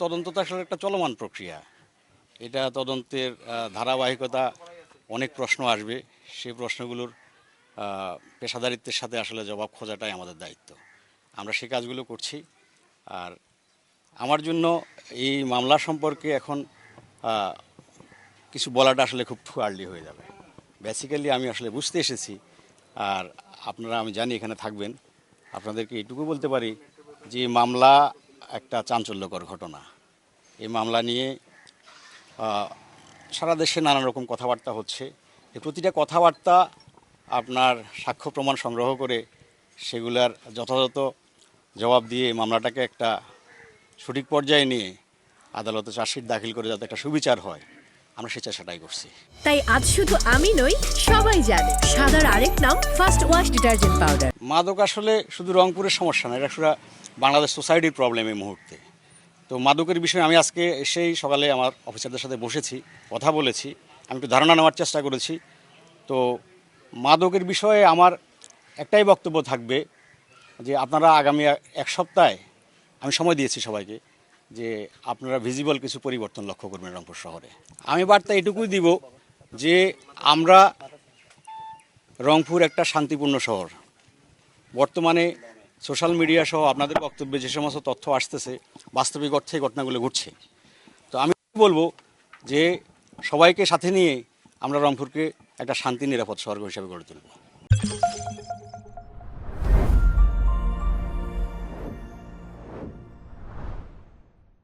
তদন্ত তো আসলে একটা চলমান প্রক্রিয়া। এটা তদন্তের ধারাবাহিকতা, অনেক প্রশ্ন আসবে। সেই প্রশ্নগুলোর পেশাদারিত্বের সাথে আসলে জবাব খোঁজাটাই আমাদের দায়িত্ব। আমরা সেই কাজগুলো করছি। আর আমার জন্য এই মামলা সম্পর্কে এখন কিছু বলাটা আসলে খুব আর্লি হয়ে যাবে। বেসিক্যালি আমি আসলে বুঝতে এসেছি, আর আপনারা আমি জানি এখানে থাকবেন, আপনাদেরকে এটুকু বলতে পারি যে এই মামলা একটা চাঞ্চল্যকর ঘটনা। এই মামলা নিয়ে সারা দেশে নানান রকম কথাবার্তা হচ্ছে। এই প্রতিটা কথাবার্তা আপনার সাক্ষ্য প্রমাণ সংগ্রহ করে সেগুলার যথাযথ জবাব দিয়ে মামলাটাকে একটা সঠিক পর্যায়ে নিয়ে আদালতে চার্জশিট দাখিল করে যাতে একটা সুবিচার হয়, আমরা সেই চেষ্টাটাই করছি। তাই আজ শুধু আমি নই, সবাই জানে সাদার আরেক নাম ফার্স্ট ওয়াশ ডিটারজেন্ট পাউডার। মাদক আসলে শুধু রংপুরের সমস্যা না, এটা শুধু বাংলাদেশ সোসাইটির প্রবলেম এই মুহূর্তে। তো মাদকের বিষয়ে আমি আজকে এসেই সকালে আমার অফিসারদের সাথে বসেছি, কথা বলেছি, আমি একটু ধারণা নেওয়ার চেষ্টা করেছি। তো মাদকের বিষয়ে আমার একটাই বক্তব্য থাকবে যে আপনারা আগামী এক সপ্তাহে, আমি সময় দিয়েছি সবাইকে, যে আপনারা ভিজিবল কিছু পরিবর্তন লক্ষ্য করবেন রংপুর শহরে। আমি বার্তা এটুকুই দিব যে আমরা রংপুর একটা শান্তিপূর্ণ শহর। বর্তমানে সোশ্যাল মিডিয়া সহ আপনাদের বক্তব্যে যে সমস্ত তথ্য আসতেছে, বাস্তবিক অর্থে ঘটনাগুলো ঘটছে। তো আমি বলবো যে সবাইকে সাথে নিয়ে আমরা রংপুরকে একটা শান্তি নিরাপদ শহর হিসেবে গড়ে তুলব।